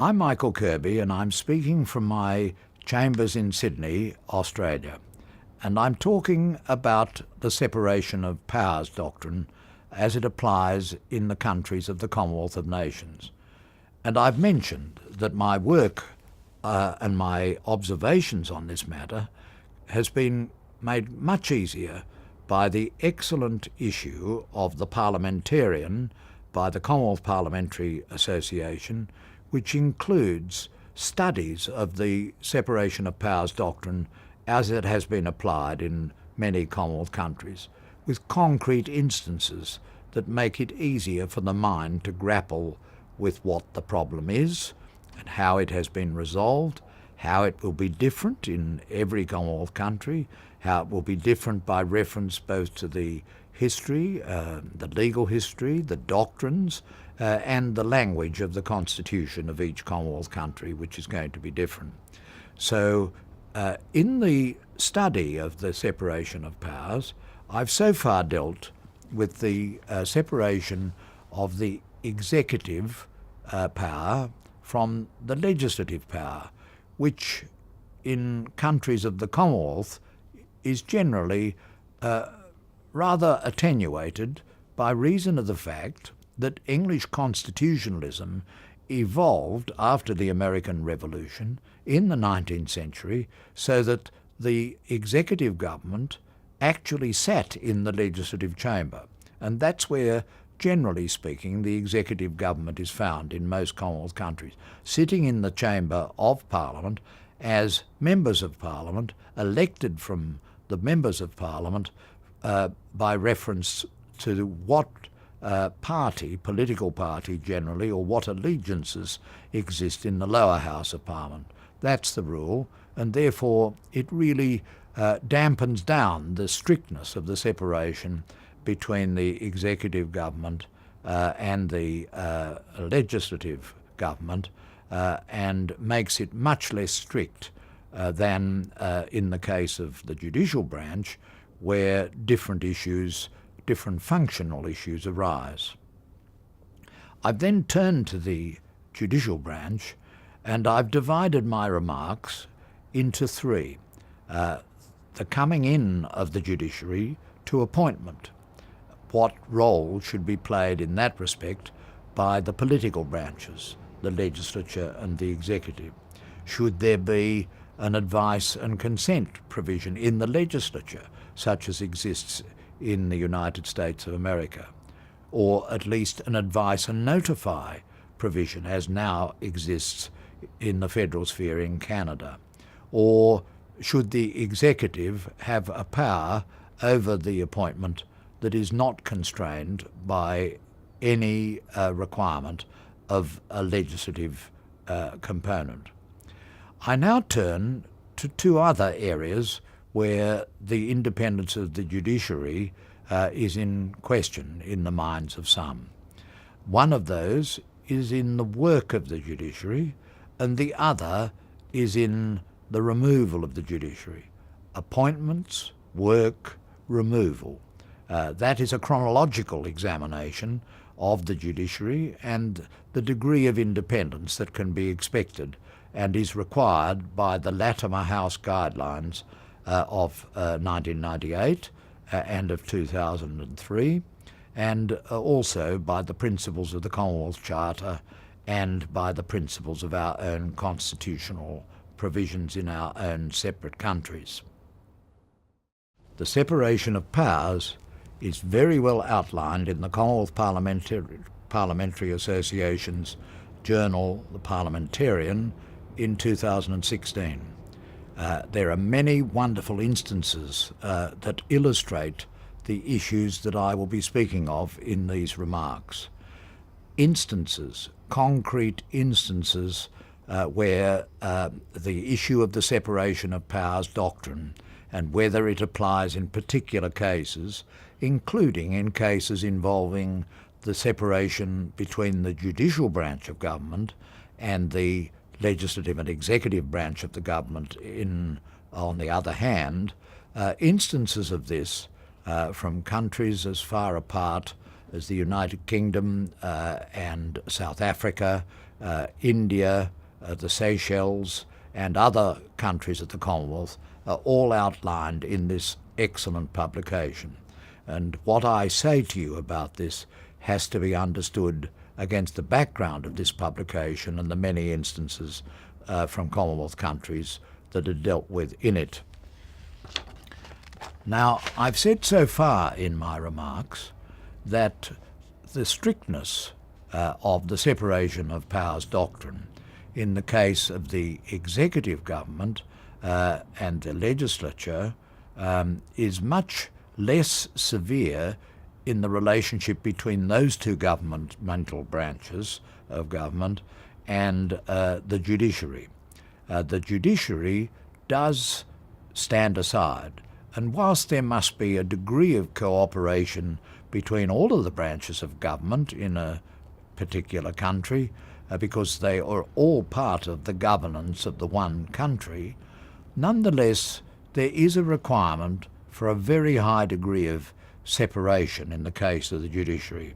I'm Michael Kirby, and I'm speaking from my chambers in Sydney, Australia. And I'm talking about the separation of powers doctrine as it applies in the countries of the Commonwealth of Nations. And I've mentioned that my work and my observations on this matter has been made much easier by the excellent issue of the Parliamentarian by the Commonwealth Parliamentary Association, which includes studies of the separation of powers doctrine as it has been applied in many Commonwealth countries, with concrete instances that make it easier for the mind to grapple with what the problem is and how it has been resolved, how it will be different in every Commonwealth country, how it will be different by reference both to the history, the legal history, the doctrines, and the language of the constitution of each Commonwealth country, which is going to be different. So in the study of the separation of powers, I've so far dealt with the separation of the executive power from the legislative power, which in countries of the Commonwealth is generally rather attenuated by reason of the fact that English constitutionalism evolved after the American Revolution in the 19th century so that the executive government actually sat in the legislative chamber. And that's where, generally speaking, the executive government is found in most Commonwealth countries, sitting in the chamber of Parliament as members of Parliament elected from the members of Parliament by reference to what political party generally, or what allegiances exist in the lower house of Parliament. That's the rule, and therefore it really dampens down the strictness of the separation between the executive government and the legislative government and makes it much less strict than in the case of the Judicial Branch, where different issues, different functional issues arise. I've then turned to the Judicial Branch and I've divided my remarks into three. The coming in of the judiciary to appointment. What role should be played in that respect by the political branches, the legislature and the executive? Should there be an advice and consent provision in the legislature, such as exists in the United States of America, or at least an advice and notify provision as now exists in the federal sphere in Canada? Or should the executive have a power over the appointment that is not constrained by any requirement of a legislative component? I now turn to two other areas where the independence of the judiciary is in question in the minds of some. One of those is in the work of the judiciary, and the other is in the removal of the judiciary. Appointments, work, removal. That is a chronological examination of the judiciary and the degree of independence that can be expected and is required by the Latimer House guidelines of 1998 and of 2003, and also by the principles of the Commonwealth Charter and by the principles of our own constitutional provisions in our own separate countries. The separation of powers is very well outlined in the Commonwealth Parliamentary Association's journal, The Parliamentarian, in 2016. There are many wonderful instances that illustrate the issues that I will be speaking of in these remarks. Instances, concrete instances where the issue of the separation of powers doctrine and whether it applies in particular cases, including in cases involving the separation between the judicial branch of government and the legislative and executive branch of the government on the other hand, instances of this from countries as far apart as the United Kingdom and South Africa, India, the Seychelles, and other countries of the Commonwealth are all outlined in this excellent publication. And what I say to you about this has to be understood against the background of this publication and the many instances from Commonwealth countries that are dealt with in it. Now, I've said so far in my remarks that the strictness of the separation of powers doctrine in the case of the executive government and the legislature is much less severe in the relationship between those two governmental branches of government and the judiciary. The judiciary does stand aside, and whilst there must be a degree of cooperation between all of the branches of government in a particular country, because they are all part of the governance of the one country, nonetheless there is a requirement for a very high degree of separation in the case of the judiciary.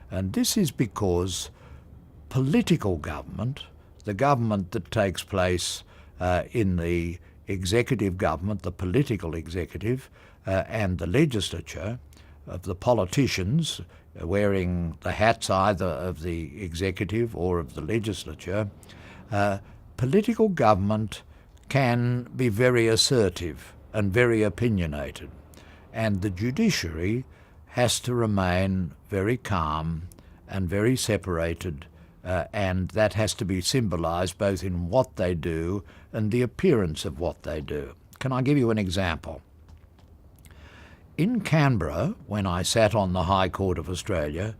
And this is because political government, the government that takes place in the executive government, the political executive, and the legislature, of the politicians wearing the hats either of the executive or of the legislature, political government can be very assertive and very opinionated, and the judiciary has to remain very calm and very separated, and that has to be symbolised both in what they do and the appearance of what they do. Can I give you an example? In Canberra, when I sat on the High Court of Australia,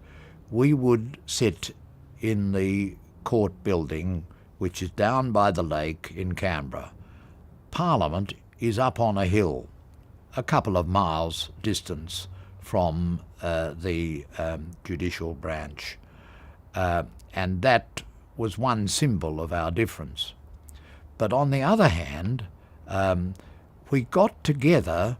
we would sit in the court building, which is down by the lake in Canberra. Parliament is up on a hill, a couple of miles distance from the Judicial Branch. And that was one symbol of our difference. But on the other hand, we got together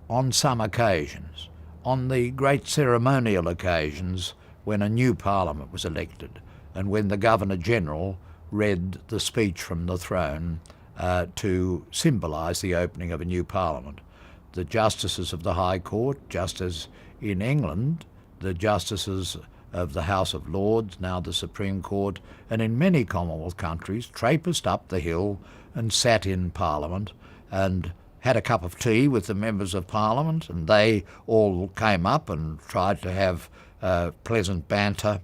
on some occasions, on the great ceremonial occasions when a new Parliament was elected and when the Governor-General read the speech from the throne to symbolise the opening of a new Parliament. The justices of the High Court, just as in England, the justices of the House of Lords, now the Supreme Court, and in many Commonwealth countries, traipsed up the hill and sat in Parliament and had a cup of tea with the members of Parliament, and they all came up and tried to have pleasant banter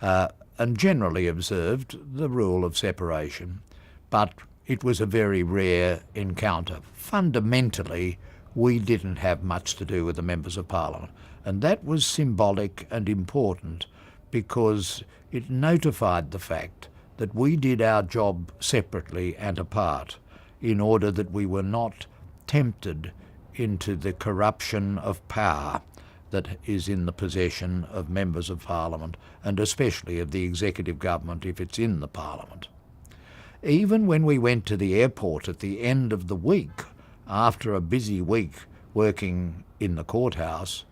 and generally observed the rule of separation. But it was a very rare encounter. Fundamentally, we didn't have much to do with the members of Parliament, and that was symbolic and important because it notified the fact that we did our job separately and apart in order that we were not tempted into the corruption of power that is in the possession of members of Parliament, and especially of the executive government if it's in the Parliament. Even when we went to the airport at the end of the week, after a busy week working in the courthouse,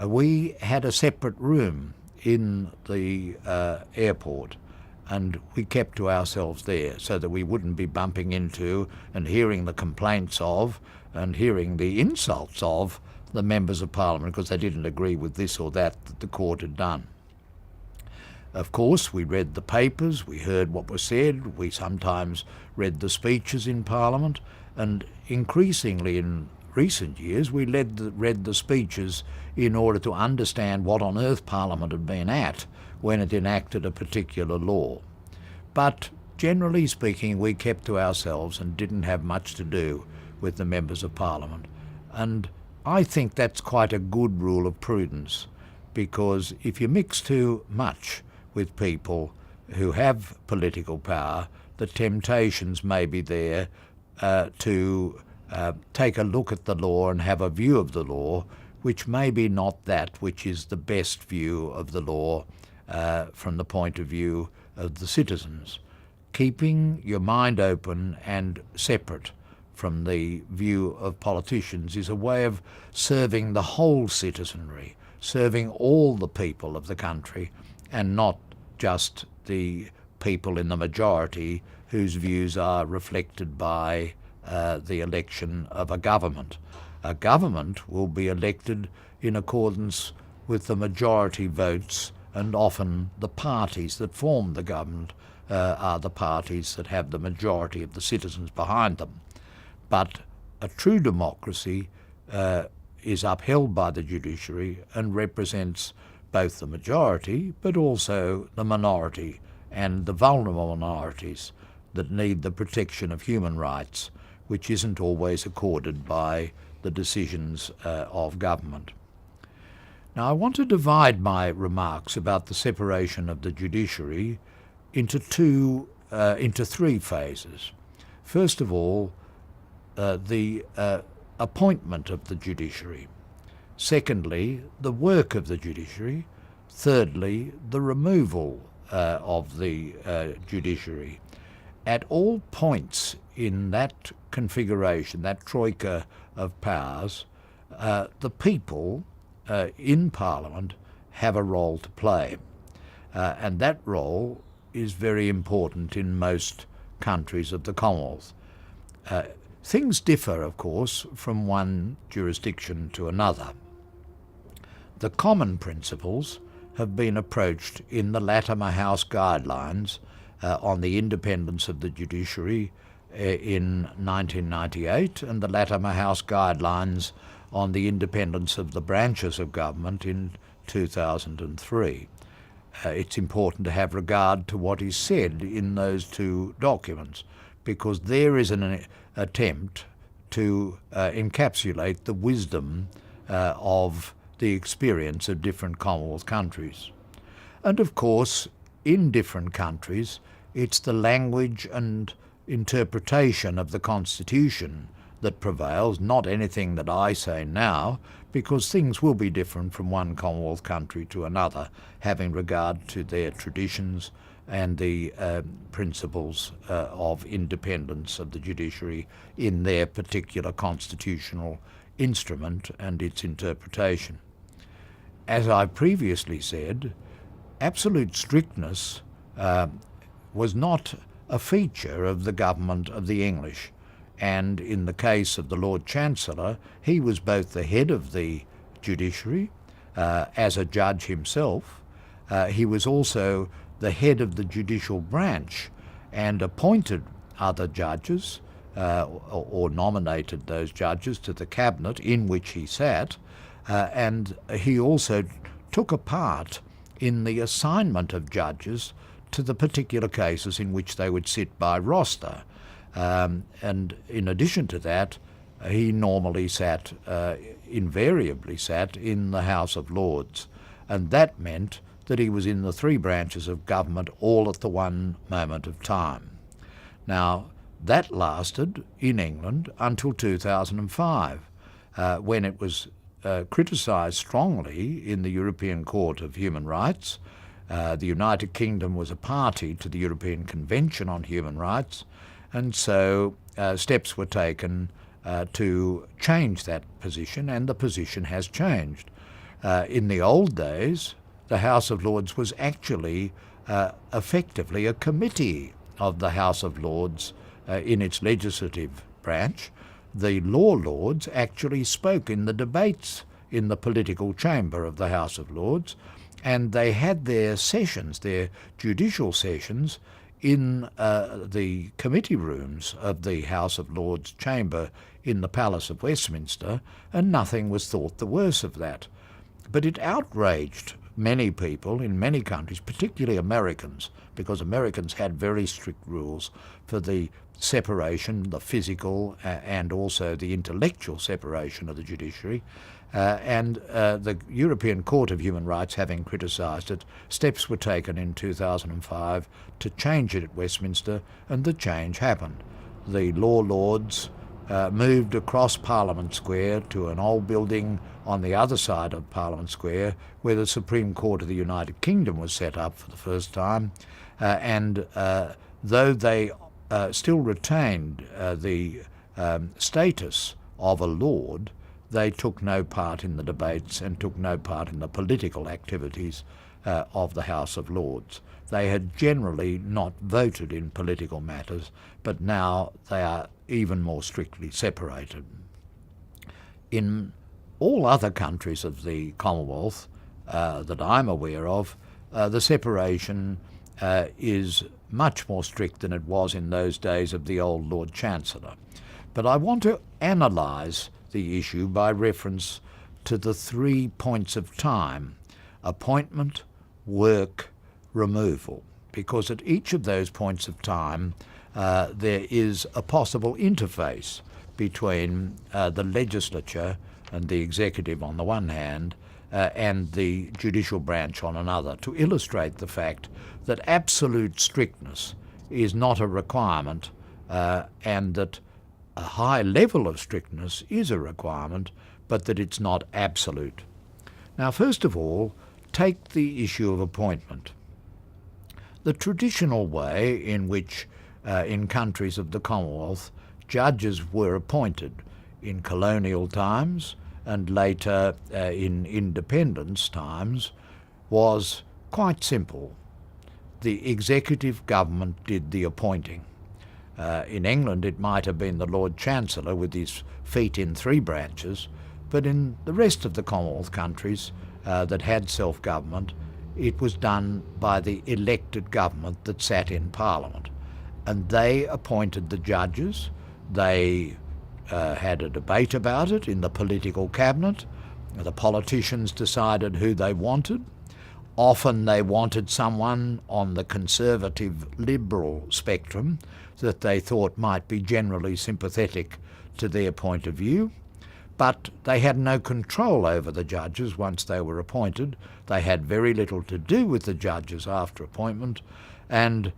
we had a separate room in the airport, and we kept to ourselves there so that we wouldn't be bumping into and hearing the complaints of and hearing the insults of the members of Parliament because they didn't agree with this or that the court had done. Of course, we read the papers, we heard what was said, we sometimes read the speeches in Parliament, and increasingly in recent years we read the speeches in order to understand what on earth Parliament had been at when it enacted a particular law. But generally speaking, we kept to ourselves and didn't have much to do with the members of Parliament. And I think that's quite a good rule of prudence, because if you mix too much with people who have political power, the temptations may be there to take a look at the law and have a view of the law which may be not that which is the best view of the law from the point of view of the citizens. Keeping your mind open and separate from the view of politicians is a way of serving the whole citizenry, serving all the people of the country and not just the people in the majority whose views are reflected by the election of a government. A government will be elected in accordance with the majority votes, and often the parties that form the government are the parties that have the majority of the citizens behind them. But a true democracy is upheld by the judiciary and represents both the majority but also the minority and the vulnerable minorities that need the protection of human rights, which isn't always accorded by the decisions of government. Now, I want to divide my remarks about the separation of the judiciary into three phases. First of all, the appointment of the judiciary. Secondly, the work of the judiciary. Thirdly, the removal of the judiciary. At all points in that configuration, that troika of powers, the people in Parliament have a role to play. And that role is very important in most countries of the Commonwealth. Things differ, of course, from one jurisdiction to another. The common principles have been approached in the Latimer House Guidelines on the independence of the judiciary in 1998 and the Latimer House Guidelines on the independence of the branches of government in 2003. It's important to have regard to what is said in those two documents, because there is an attempt to encapsulate the wisdom of the experience of different Commonwealth countries. And of course, in different countries, it's the language and interpretation of the Constitution that prevails, not anything that I say now, because things will be different from one Commonwealth country to another, having regard to their traditions and the principles of independence of the judiciary in their particular constitutional instrument and its interpretation. As I previously said, absolute strictness was not a feature of the government of the English, and in the case of the Lord Chancellor, he was both the head of the judiciary as a judge himself. He was also the head of the Judicial Branch and appointed other judges or nominated those judges to the cabinet in which he sat, and he also took a part in the assignment of judges to the particular cases in which they would sit by roster. And in addition to that, he normally invariably sat in the House of Lords, and that meant that he was in the three branches of government all at the one moment of time. Now, that lasted in England until 2005, when it was criticised strongly in the European Court of Human Rights. The United Kingdom was a party to the European Convention on Human Rights, and so steps were taken to change that position, and the position has changed. In the old days, the House of Lords was actually effectively a committee of the House of Lords in its legislative branch. The law lords actually spoke in the debates in the political chamber of the House of Lords, and they had their sessions, their judicial sessions, in the committee rooms of the House of Lords chamber in the Palace of Westminster, and nothing was thought the worse of that. But it outraged many people in many countries, particularly Americans, because Americans had very strict rules for the separation, the physical and also the intellectual separation of the judiciary. And the European Court of Human Rights, having criticised it, steps were taken in 2005 to change it at Westminster, and the change happened. The law lords moved across Parliament Square to an old building on the other side of Parliament Square, where the Supreme Court of the United Kingdom was set up for the first time, and though they still retained the status of a lord, they took no part in the debates and took no part in the political activities of the House of Lords. They had generally not voted in political matters, but now they are even more strictly separated. In all other countries of the Commonwealth that I'm aware of, the separation is much more strict than it was in those days of the old Lord Chancellor. But I want to analyse the issue by reference to the 3 points of time: appointment, work, removal, because at each of those points of time there is a possible interface between the Legislature and the Executive on the one hand, and the Judicial Branch on another, to illustrate the fact that absolute strictness is not a requirement, and that a high level of strictness is a requirement, but that it's not absolute. Now, first of all, take the issue of appointment. The traditional way in which, in countries of the Commonwealth, judges were appointed in colonial times and later in independence times was quite simple. The executive government did the appointing. In England it might have been the Lord Chancellor with his feet in 3 branches, but in the rest of the Commonwealth countries that had self-government, it was done by the elected government that sat in Parliament. And they appointed the judges. They had a debate about it in the political cabinet. The politicians decided who they wanted. Often they wanted someone on the conservative liberal spectrum that they thought might be generally sympathetic to their point of view. But they had no control over the judges once they were appointed. They had very little to do with the judges after appointment, and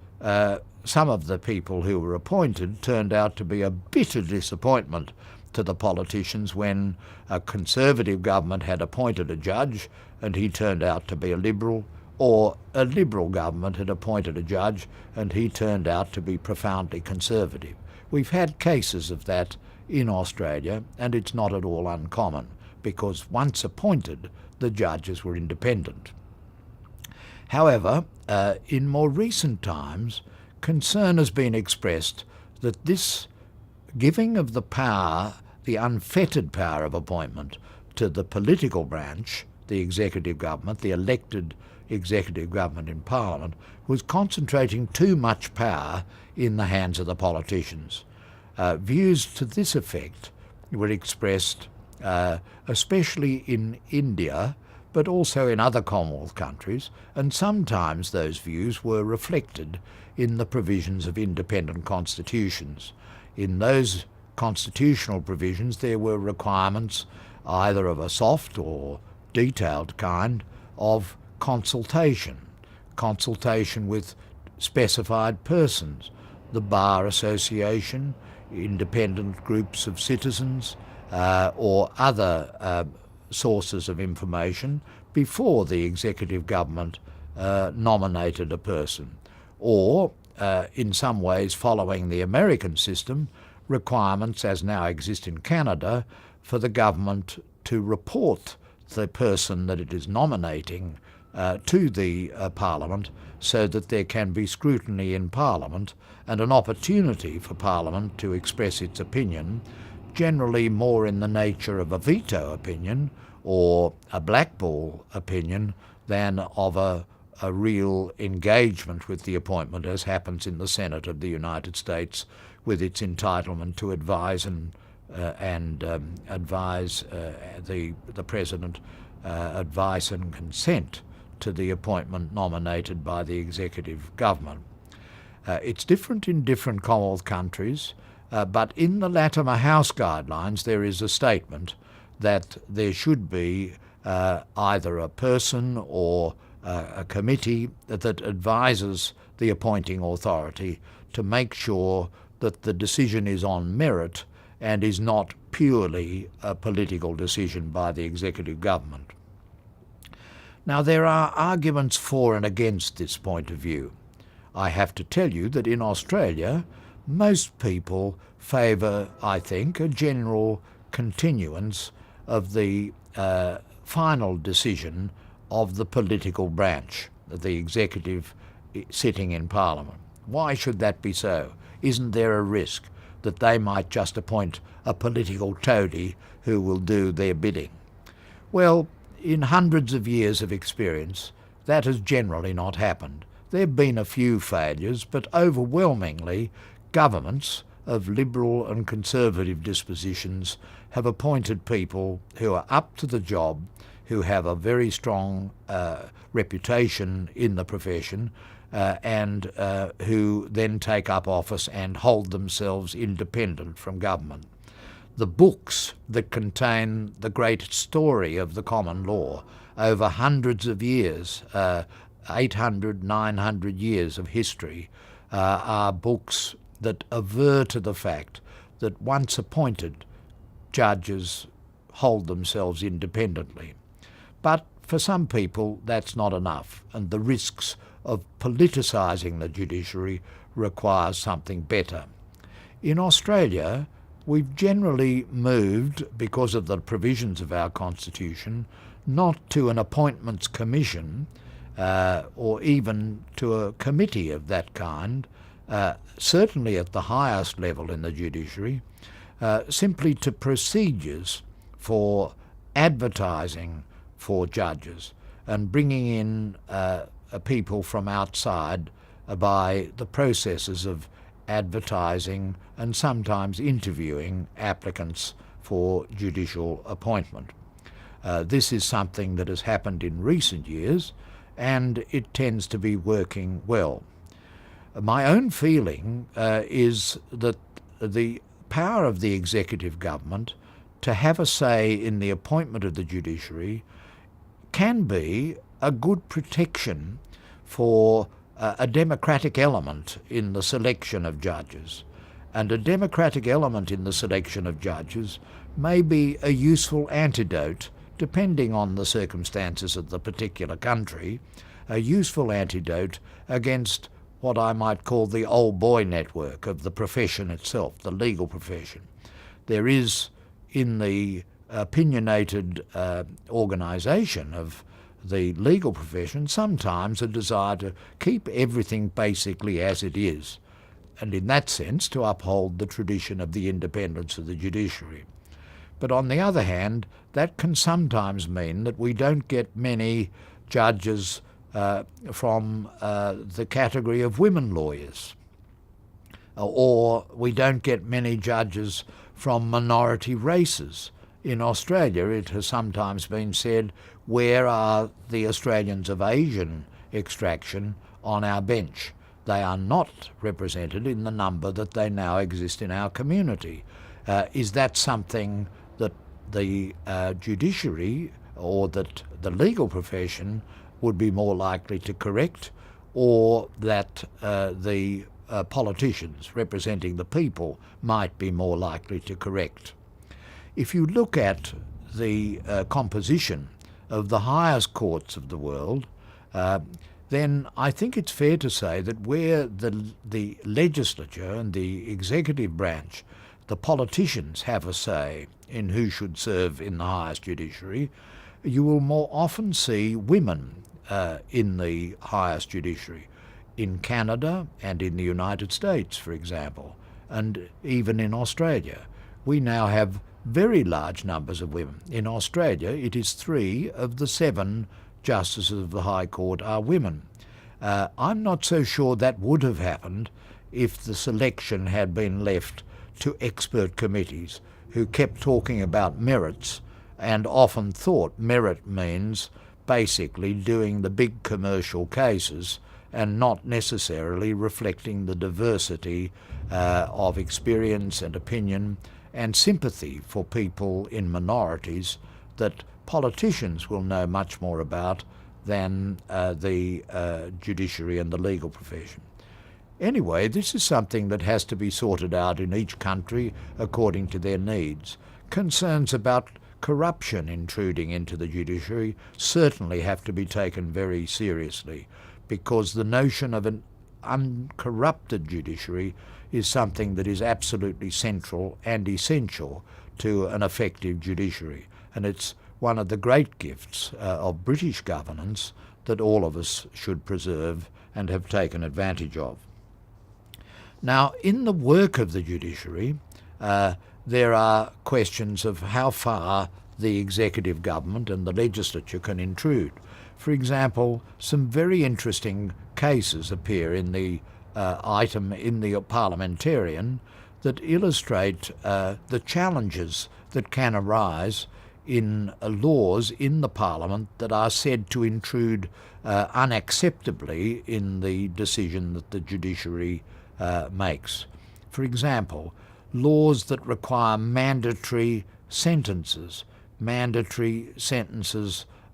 some of the people who were appointed turned out to be a bitter disappointment to the politicians when a Conservative government had appointed a judge and he turned out to be a Liberal, or a Liberal government had appointed a judge and he turned out to be profoundly Conservative. We've had cases of that in Australia, and it's not at all uncommon, because once appointed, the judges were independent. However, in more recent times, concern has been expressed that this giving of the power, the unfettered power of appointment, to the political branch, the executive government, the elected executive government in Parliament, was concentrating too much power in the hands of the politicians. Views to this effect were expressed especially in India, but also in other Commonwealth countries, and sometimes those views were reflected in the provisions of independent constitutions. In those constitutional provisions there were requirements, either of a soft or detailed kind, of consultation with specified persons, the Bar Association, independent groups of citizens, or other sources of information before the executive government nominated a person, or in some ways following the American system, requirements as now exist in Canada for the government to report the person that it is nominating to the Parliament, so that there can be scrutiny in Parliament and an opportunity for Parliament to express its opinion, generally more in the nature of a veto opinion or a blackball opinion than of a real engagement with the appointment, as happens in the Senate of the United States with its entitlement to advise advise the President, advice and consent to the appointment nominated by the executive government. It's different in different Commonwealth countries, but in the Latimer House guidelines there is a statement that there should be either a person or a committee that advises the appointing authority to make sure that the decision is on merit and is not purely a political decision by the executive government. Now, there are arguments for and against this point of view. I have to tell you that in Australia, most people favour, I think, a general continuance of the final decision of the political branch, the executive sitting in Parliament. Why should that be so? Isn't there a risk that they might just appoint a political toady who will do their bidding? Well, in hundreds of years of experience, that has generally not happened. There have been a few failures, but overwhelmingly governments of liberal and conservative dispositions have appointed people who are up to the job, who have a very strong reputation in the profession, and who then take up office and hold themselves independent from government. The books that contain the great story of the common law over hundreds of years, 800, 900 years of history, are books that aver to the fact that once appointed, judges hold themselves independently. But for some people, that's not enough, and the risks of politicising the judiciary requires something better. In Australia, we've generally moved, because of the provisions of our Constitution, not to an appointments commission or even to a committee of that kind, certainly at the highest level in the judiciary, simply to procedures for advertising for judges and bringing in people from outside by the processes of advertising and sometimes interviewing applicants for judicial appointment. This is something that has happened in recent years, and it tends to be working well. My own feeling is that the power of the executive government to have a say in the appointment of the judiciary can be a good protection for a democratic element in the selection of judges. And a democratic element in the selection of judges may be a useful antidote, depending on the circumstances of the particular country, a useful antidote against what I might call the old boy network of the profession itself, the legal profession. There is, in the opinionated organisation of the legal profession, sometimes a desire to keep everything basically as it is, and in that sense to uphold the tradition of the independence of the judiciary. But on the other hand, that can sometimes mean that we don't get many judges from the category of women lawyers, or we don't get many judges from minority races. In Australia, it has sometimes been said, where are the Australians of Asian extraction on our bench? They are not represented in the number that they now exist in our community. Is that something that the judiciary or that the legal profession would be more likely to correct, or that the politicians representing the people might be more likely to correct? If you look at the composition of the highest courts of the world, then I think it's fair to say that where the legislature and the executive branch, the politicians, have a say in who should serve in the highest judiciary, you will more often see women in the highest judiciary. In Canada and in the United States, for example, and even in Australia, we now have very large numbers of women. In Australia, it is 3 of the 7 justices of the High Court are women. I'm not so sure that would have happened if the selection had been left to expert committees who kept talking about merits and often thought merit means basically doing the big commercial cases and not necessarily reflecting the diversity of experience and opinion and sympathy for people in minorities that politicians will know much more about than the judiciary and the legal profession. Anyway, this is something that has to be sorted out in each country according to their needs. Concerns about corruption intruding into the judiciary certainly have to be taken very seriously, because the notion of an uncorrupted judiciary is something that is absolutely central and essential to an effective judiciary. and it's one of the great gifts of British governance that all of us should preserve and have taken advantage of. Now, in the work of the judiciary, there are questions of how far the executive government and the legislature can intrude. For example, some very interesting cases appear in the item in the Parliamentarian that illustrate the challenges that can arise in laws in the Parliament that are said to intrude unacceptably in the decision that the judiciary makes. For example, laws that require mandatory sentences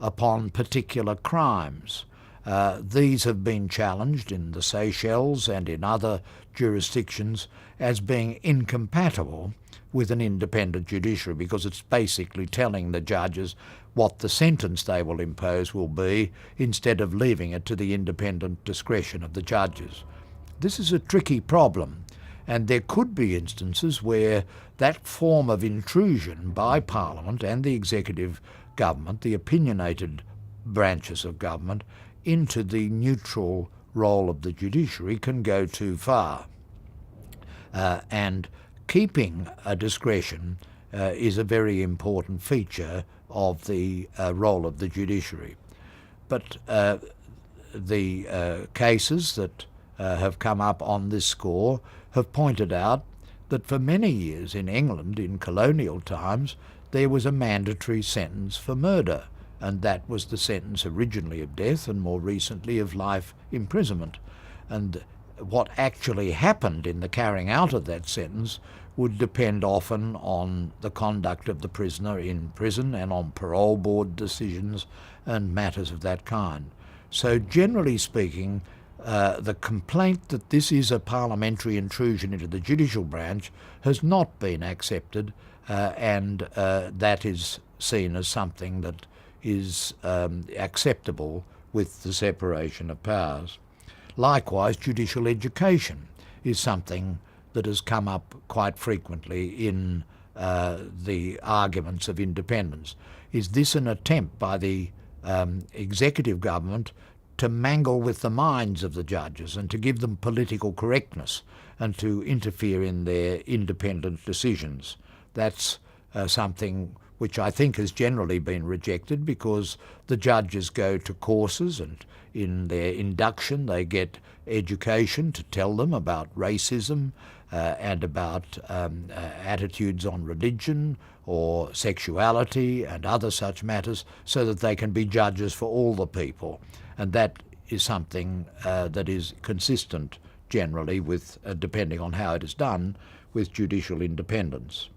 upon particular crimes. These have been challenged in the Seychelles and in other jurisdictions as being incompatible with an independent judiciary, because it's basically telling the judges what the sentence they will impose will be instead of leaving it to the independent discretion of the judges. This is a tricky problem, and there could be instances where that form of intrusion by Parliament and the executive government, the opinionated branches of government, into the neutral role of the judiciary can go too far. And keeping a discretion is a very important feature of the role of the judiciary. But the cases that have come up on this score have pointed out that for many years in England, in colonial times, there was a mandatory sentence for murder, and that was the sentence originally of death and more recently of life imprisonment. And what actually happened in the carrying out of that sentence would depend often on the conduct of the prisoner in prison and on parole board decisions and matters of that kind. So generally speaking, the complaint that this is a parliamentary intrusion into the judicial branch has not been accepted, and that is seen as something that is acceptable with the separation of powers. Likewise, judicial education is something that has come up quite frequently in the arguments of independence. Is this an attempt by the executive government to mangle with the minds of the judges and to give them political correctness and to interfere in their independent decisions? That's something which I think has generally been rejected, because the judges go to courses and in their induction they get education to tell them about racism and about attitudes on religion or sexuality and other such matters, so that they can be judges for all the people. And that is something that is consistent generally with, depending on how it is done, with judicial independence.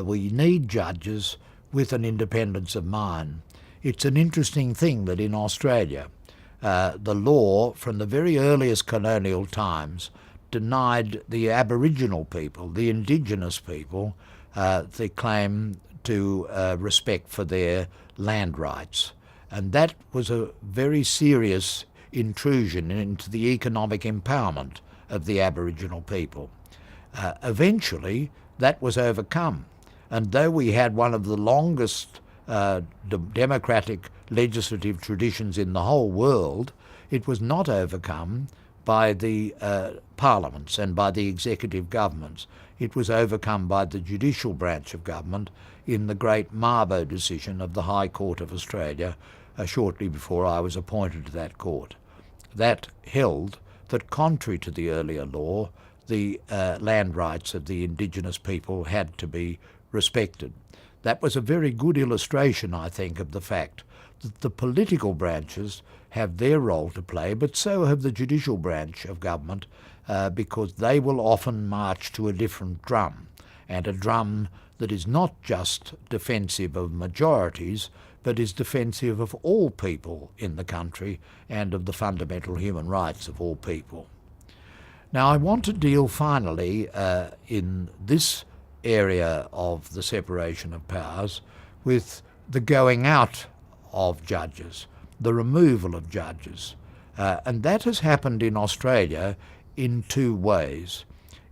We need judges with an independence of mind. It's an interesting thing that in Australia, the law from the very earliest colonial times denied the Aboriginal people, the indigenous people, the claim to respect for their land rights. And that was a very serious intrusion into the economic empowerment of the Aboriginal people. Eventually, that was overcome. And though we had one of the longest democratic legislative traditions in the whole world, it was not overcome by the parliaments and by the executive governments. It was overcome by the judicial branch of government in the great Mabo decision of the High Court of Australia shortly before I was appointed to that court. That held that, contrary to the earlier law, the land rights of the indigenous people had to be respected. That was a very good illustration, I think, of the fact that the political branches have their role to play, but so have the judicial branch of government, because they will often march to a different drum, and a drum that is not just defensive of majorities, but is defensive of all people in the country and of the fundamental human rights of all people. Now, I want to deal finally in this area of the separation of powers with the going out of judges, the removal of judges. And that has happened in Australia in two ways.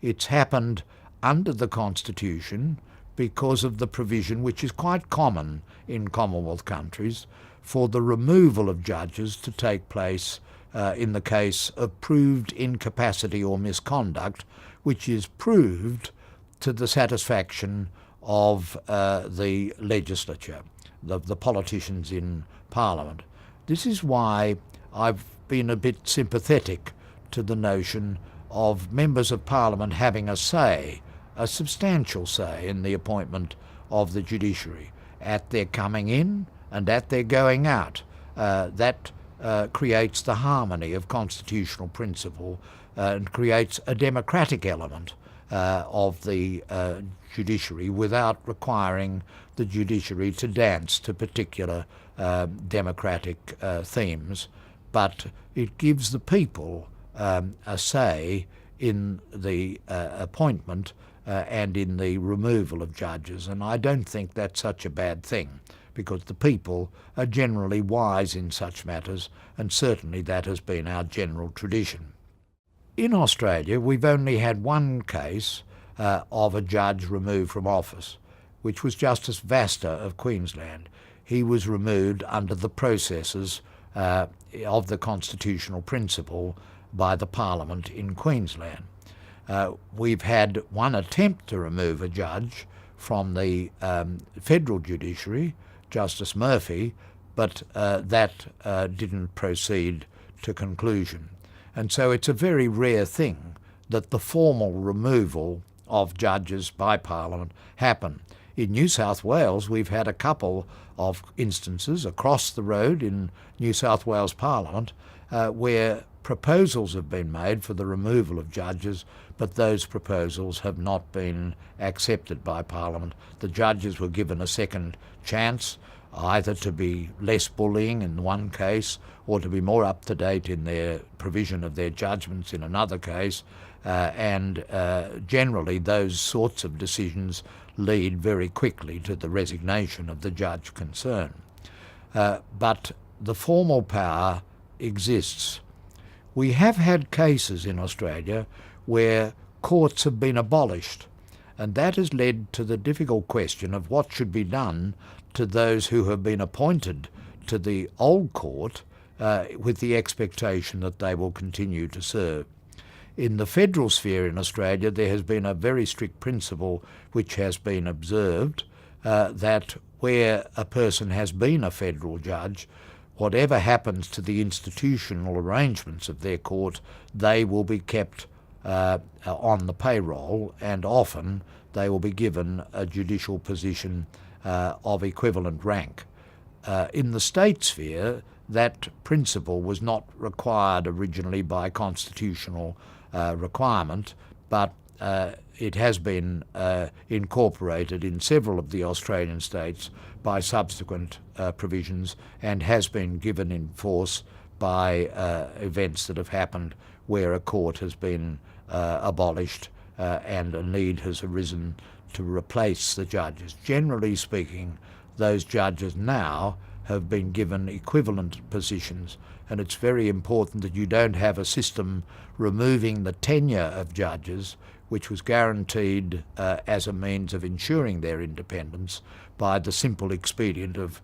It's happened under the Constitution because of the provision, which is quite common in Commonwealth countries, for the removal of judges to take place in the case of proved incapacity or misconduct, which is proved to the satisfaction of the legislature, the politicians in Parliament. This is why I've been a bit sympathetic to the notion of members of Parliament having a say, a substantial say, in the appointment of the judiciary at their coming in and at their going out. That creates the harmony of constitutional principle and creates a democratic element of the judiciary without requiring the judiciary to dance to particular democratic themes. But it gives the people a say in the appointment and in the removal of judges, and I don't think that's such a bad thing, because the people are generally wise in such matters, and certainly that has been our general tradition. In Australia, we've only had one case of a judge removed from office, which was Justice Vasta of Queensland. He was removed under the processes of the constitutional principle by the Parliament in Queensland. We've had one attempt to remove a judge from the federal judiciary, Justice Murphy, but that didn't proceed to conclusion. And so it's a very rare thing that the formal removal of judges by Parliament happen. In New South Wales, we've had a couple of instances across the road in New South Wales Parliament where proposals have been made for the removal of judges, but those proposals have not been accepted by Parliament. The judges were given a second chance, either to be less bullying in one case or to be more up-to-date in their provision of their judgments in another case, and generally those sorts of decisions lead very quickly to the resignation of the judge concerned. But the formal power exists. We have had cases in Australia where courts have been abolished, and that has led to the difficult question of what should be done to those who have been appointed to the old court with the expectation that they will continue to serve. In the federal sphere in Australia, there has been a very strict principle which has been observed that where a person has been a federal judge, whatever happens to the institutional arrangements of their court, they will be kept on the payroll, and often they will be given a judicial position of equivalent rank. In the state sphere, that principle was not required originally by constitutional requirement, but it has been incorporated in several of the Australian states by subsequent provisions and has been given in force by events that have happened where a court has been abolished and a need has arisen to replace the judges. Generally speaking, those judges now have been given equivalent positions, and it's very important that you don't have a system removing the tenure of judges, which was guaranteed as a means of ensuring their independence by the simple expedient of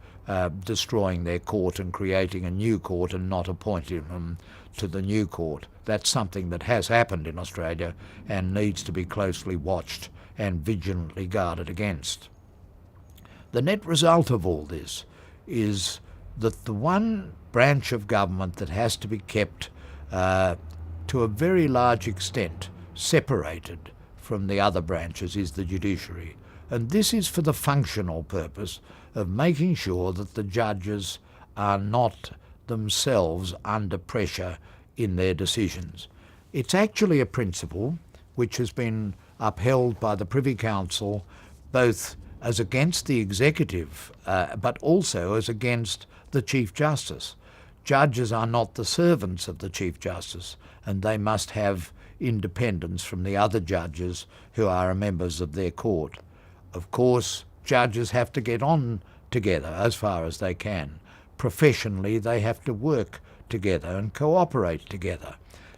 destroying their court and creating a new court and not appointing them to the new court. That's something that has happened in Australia and needs to be closely watched and vigilantly guarded against. The net result of all this is that the one branch of government that has to be kept to a very large extent separated from the other branches is the judiciary. And this is for the functional purpose of making sure that the judges are not themselves under pressure in their decisions. It's actually a principle which has been upheld by the Privy Council both as against the executive but also as against the Chief Justice. Judges are not the servants of the Chief Justice, and they must have independence from the other judges who are members of their court. Of course, judges have to get on together as far as they can. Professionally, they have to work together and cooperate together,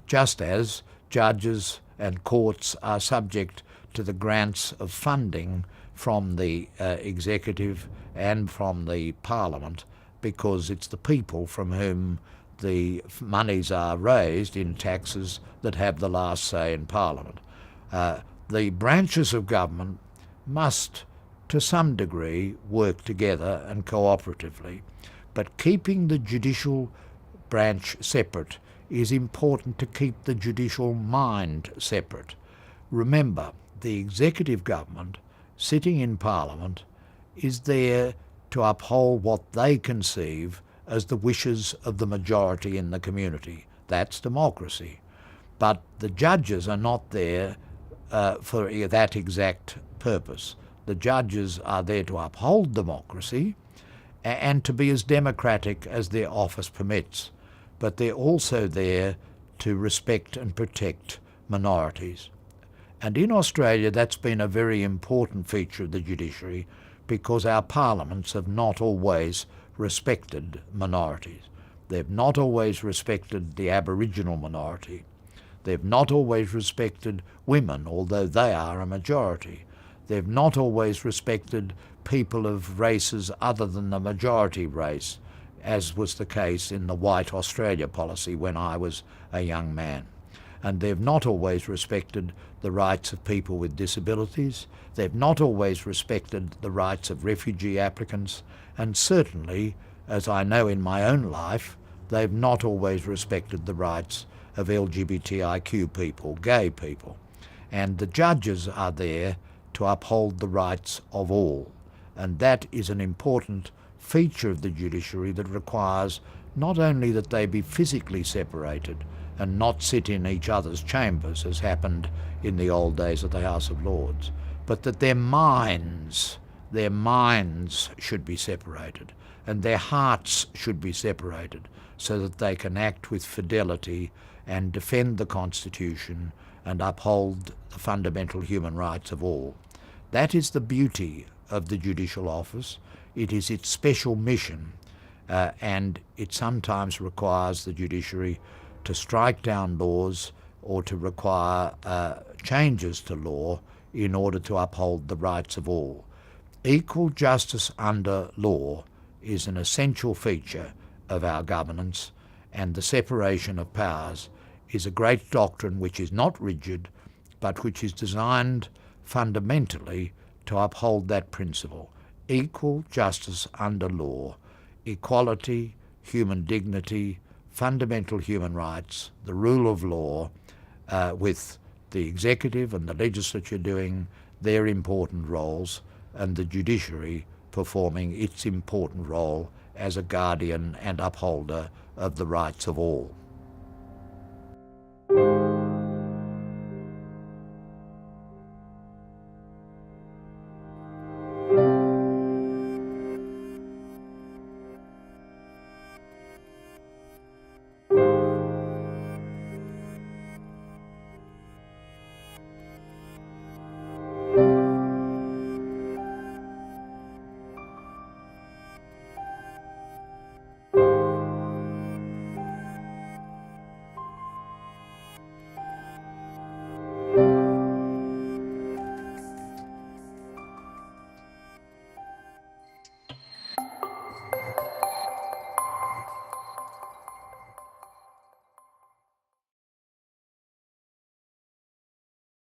just as judges and courts are subject to the grants of funding from the executive and from the Parliament, because it's the people from whom the monies are raised in taxes that have the last say in Parliament. The branches of government must, to some degree, work together and cooperatively, but keeping the judicial branch separate is important to keep the judicial mind separate. Remember, the executive government sitting in Parliament is there to uphold what they conceive as the wishes of the majority in the community. That's democracy. But the judges are not there for that exact purpose. The judges are there to uphold democracy and to be as democratic as their office permits. But they're also there to respect and protect minorities. And in Australia, that's been a very important feature of the judiciary, because our parliaments have not always respected minorities. They've not always respected the Aboriginal minority. They've not always respected women, although they are a majority. They've not always respected people of races other than the majority race, as was the case in the White Australia policy when I was a young man. And they've not always respected the rights of people with disabilities. They've not always respected the rights of refugee applicants, and certainly, as I know in my own life, they've not always respected the rights of LGBTIQ people, gay people. And the judges are there to uphold the rights of all. And that is an important feature of the judiciary that requires not only that they be physically separated and not sit in each other's chambers, as happened in the old days of the House of Lords, but that their minds should be separated, and their hearts should be separated, so that they can act with fidelity and defend the Constitution and uphold the fundamental human rights of all. That is the beauty of the judicial office. It is its special mission, and it sometimes requires the judiciary to strike down laws or to require changes to law in order to uphold the rights of all. Equal justice under law is an essential feature of our governance, and the separation of powers is a great doctrine which is not rigid, but which is designed fundamentally to uphold that principle. Equal justice under law, equality, human dignity, fundamental human rights, the rule of law, with the executive and the legislature doing their important roles, and the judiciary performing its important role as a guardian and upholder of the rights of all.